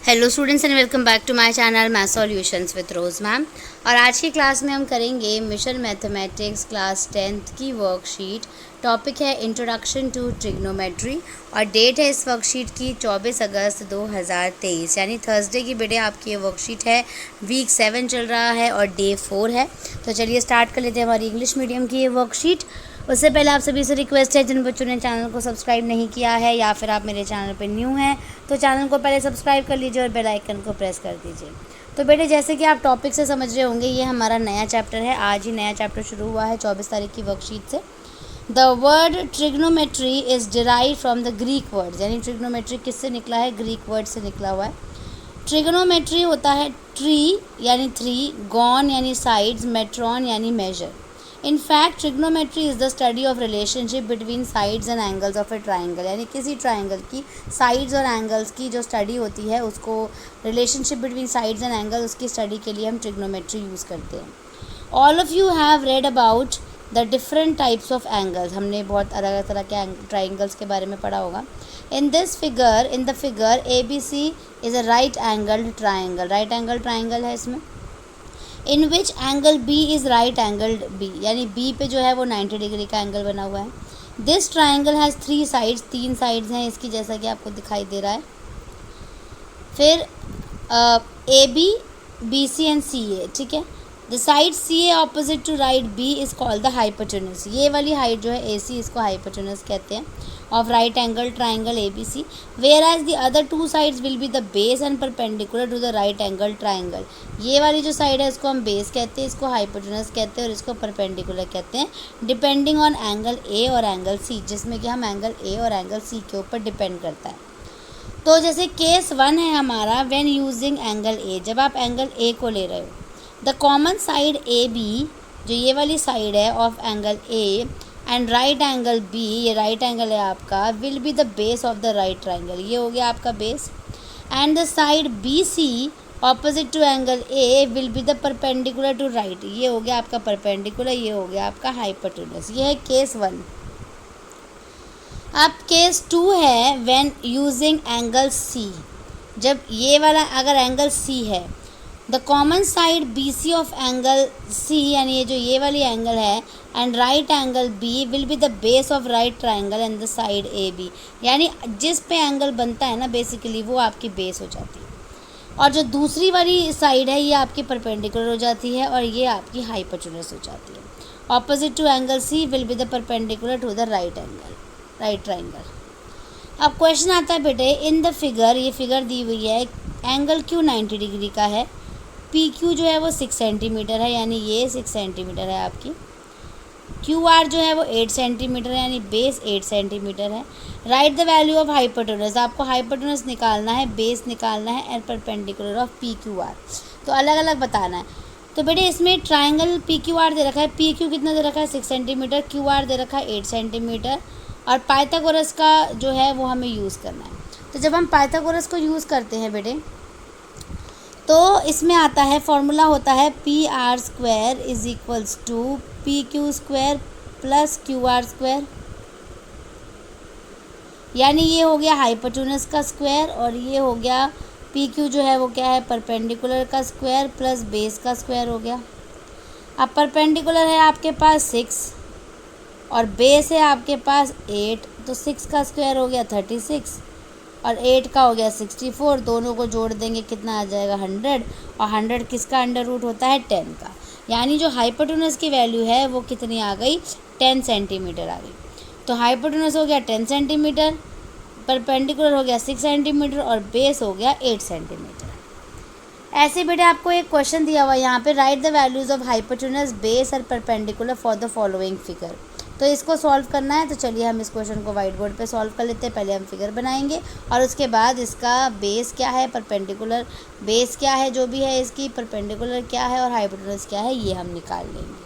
Hello students and welcome back to my channel math solutions with Rose ma'am. और आज की class में हम करेंगे मिशन मैथमेटिक्स क्लास 10th की वर्कशीट। टॉपिक है इंट्रोडक्शन टू ट्रिग्नोमेट्री और डेट है इस वर्कशीट की 24 अगस्त 2023 यानी थर्सडे की बेटे आपकी ये वर्कशीट है। वीक 7 चल रहा है और डे 4 है। तो चलिए स्टार्ट कर लेते हैं हमारी इंग्लिश मीडियम की ये वर्कशीट। उससे पहले आप सभी से रिक्वेस्ट है जिन बच्चों ने चैनल को सब्सक्राइब नहीं किया है या फिर आप मेरे चैनल पर न्यू हैं तो चैनल को पहले सब्सक्राइब कर लीजिए और बेल आइकन को प्रेस कर दीजिए। तो बेटे जैसे कि आप टॉपिक से समझ रहे होंगे ये हमारा नया चैप्टर है। आज ही नया चैप्टर शुरू हुआ है 24 तारीख की वर्कशीट से। The word trigonometry is derive from the Greek word, यानी ट्रिग्नोमेट्री किससे निकला है? ग्रीक वर्ड से निकला हुआ है। ट्रिग्नोमेट्री होता है ट्री यानी 3, गॉन यानी साइड्स, मेट्रॉन यानी measure. In fact trigonometry is the study of relationship between sides and angles of a triangle, यानी किसी ट्राइंगल की साइड्स और एंगल्स की जो स्टडी होती है उसको relationship between sides and angle उसकी स्टडी के लिए हम ट्रिग्नोमेट्री यूज़ करते हैं। All of you have read about the different types of angles, हमने बहुत अलग अलग तरह के ट्राइंगल्स के बारे में पढ़ा होगा। In the figure ABC is a right angled triangle, right angle triangle है इसमें। In which angle B is right angled B, यानी B पे जो है वो 90 डिग्री का एंगल बना हुआ है। This triangle has 3 sides, 3 sides हैं इसकी जैसा कि आपको दिखाई दे रहा है। फिर AB, BC एंड CA, ठीक है। The side CA opposite to right B is called the hypotenuse, ये वाली हाइट जो है AC इसको हाइपोटेन्यूज कहते हैं of right angle triangle ABC। Where as the other 2 sides will be the base and perpendicular to the right angle triangle, ये वाली जो साइड है इसको हम बेस कहते हैं, इसको हाइपोटेन्यूज कहते हैं और इसको परपेंडिकुलर कहते हैं, डिपेंडिंग ऑन एंगल A और एंगल C, जिसमें कि हम एंगल A और एंगल C के ऊपर डिपेंड करता है। तो जैसे केस 1 है हमारा, व्हेन यूजिंग एंगल A, जब आप एंगल A को ले रहे हो, द कॉमन साइड AB, जो ये वाली साइड है of angle A and right angle B, ये राइट एंगल है आपका, will be the base of the right triangle, ये हो गया आपका base. And the side BC opposite to angle A will be the perpendicular to right, ये हो गया आपका परपेंडिकुलर, ये हो गया आपका हाइपोटेन्यूज। ये है केस 1। अब केस 2 है व्हेन यूजिंग एंगल C, जब ये वाला अगर एंगल C है, the common side BC of angle C, यानी ये जो ये वाली एंगल है, and right angle B will be the base of right triangle and the side AB, यानी जिस पे एंगल बनता है ना बेसिकली वो आपकी बेस हो जाती है और जो दूसरी वाली साइड है ये आपकी परपेंडिकुलर हो जाती है और ये आपकी हाइपोटेन्यूज हो जाती है। Opposite to angle C will be the perpendicular to the right angle, right triangle. अब क्वेश्चन आता है बेटे, इन द फिगर, ये फिगर दी हुई है, एंगल Q 90 डिग्री का है, PQ जो है वो 6 सेंटीमीटर है, यानी ये 6 सेंटीमीटर है आपकी। QR जो है वो 8 सेंटीमीटर है, यानी बेस 8 सेंटीमीटर है। Right the value of hypotenuse, आपको हाइपोटेन्यूज निकालना है, बेस निकालना है एंड परपेंडिकुलर ऑफ PQR, तो अलग अलग बताना है। तो बेटे इसमें ट्राइंगल PQR दे रखा है, PQ कितना दे रखा है 6 सेंटीमीटर, QR दे रखा है 8 सेंटीमीटर और पाइथागोरस का जो है वो हमें यूज़ करना है। तो जब हम पाइथागोरस को यूज़ करते हैं बेटे तो इसमें आता है, फॉर्मूला होता है PR square is equals to PQ square plus QR square, यानी ये हो गया हाइपोटेन्यूज का स्क्वायर और ये हो गया PQ जो है वो क्या है परपेंडिकुलर का स्क्वायर प्लस बेस का स्क्वायर हो गया। अब परपेंडिकुलर है आपके पास 6 और बेस है आपके पास 8, तो 6 का स्क्वायर हो गया 36 और 8 का हो गया 64, दोनों को जोड़ देंगे कितना आ जाएगा 100 और 100 किसका अंडर रूट होता है 10 का, यानी जो हाइपोटेन्यूज की वैल्यू है वो कितनी आ गई 10 सेंटीमीटर आ गई। तो हाइपोटेन्यूज हो गया 10 सेंटीमीटर, परपेंडिकुलर हो गया 6 सेंटीमीटर और बेस हो गया 8 सेंटीमीटर। ऐसे बेटे आपको एक क्वेश्चन दिया हुआ है यहाँ पे, write the values of hypotenuse base और perpendicular for the following figure, तो इसको सॉल्व करना है। तो चलिए हम इस क्वेश्चन को वाइट बोर्ड पे सॉल्व कर लेते हैं। पहले हम फिगर बनाएंगे और उसके बाद इसका बेस क्या है, परपेंडिकुलर बेस क्या है, जो भी है इसकी परपेंडिकुलर क्या है और हाइपोटेन्यूज क्या है ये हम निकाल लेंगे।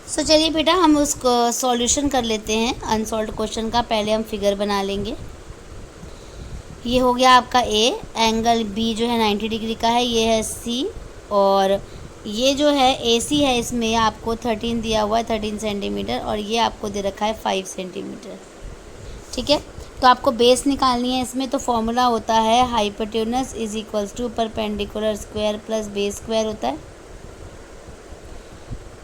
सो चलिए बेटा हम उसको सॉल्यूशन कर लेते हैं अनसॉल्व्ड क्वेश्चन का। पहले हम फिगर बना लेंगे। ये हो गया आपका A, एंगल B जो है 90 डिग्री का है, ये है C और ये जो है AC है इसमें आपको 13 दिया हुआ है 13 सेंटीमीटर और ये आपको दे रखा है 5 सेंटीमीटर, ठीक है। तो आपको बेस निकालनी है इसमें, तो फॉर्मूला होता है hypotenuse is equals to perpendicular square plus base square होता है।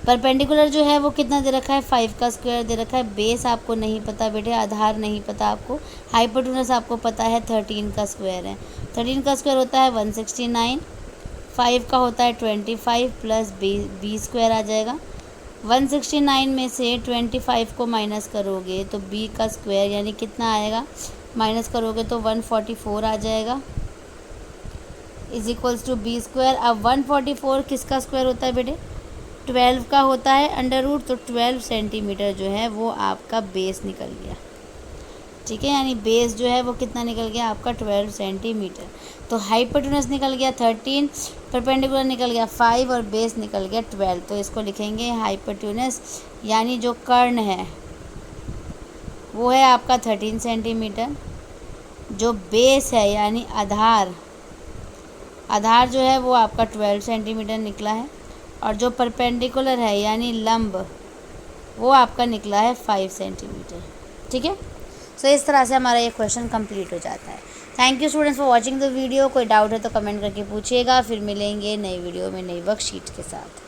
परपेंडिकुलर जो है वो कितना दे रखा है, 5 का स्क्वायर दे रखा है। बेस आपको नहीं पता बेटे, आधार नहीं पता आपको। हाइपोटेन्यूस आपको पता है 13 का स्क्वायर है। 13 का स्क्वायर होता है 169, 5 का होता है 25 प्लस बी स्क्वायर आ जाएगा। 169 में से 25 को माइनस करोगे तो बी का स्क्वायर यानी कितना आएगा, माइनस करोगे तो 144 आ जाएगा is equals to B square. अब 144 किसका स्क्वायर होता है बेटे, 12 का होता है अंडर रूट, तो 12 सेंटीमीटर जो है वो आपका बेस निकल गया। ठीक है, यानी बेस जो है वो कितना निकल गया आपका 12 सेंटीमीटर। तो हाइपोटेन्यूस निकल गया 13, परपेंडिकुलर निकल गया 5 और बेस निकल गया 12। तो इसको लिखेंगे हाइपोटेन्यूस यानी जो कर्ण है वो है आपका 13 सेंटीमीटर। जो बेस है यानी आधार जो है वो आपका 12 सेंटीमीटर निकला है। और जो परपेंडिकुलर है यानी लंब वो आपका निकला है 5 सेंटीमीटर। ठीक है, सो इस तरह से हमारा ये क्वेश्चन कंप्लीट हो जाता है। Thank you students for watching the video. कोई डाउट है तो कमेंट करके पूछिएगा। फिर मिलेंगे नई वीडियो में नई वर्कशीट के साथ।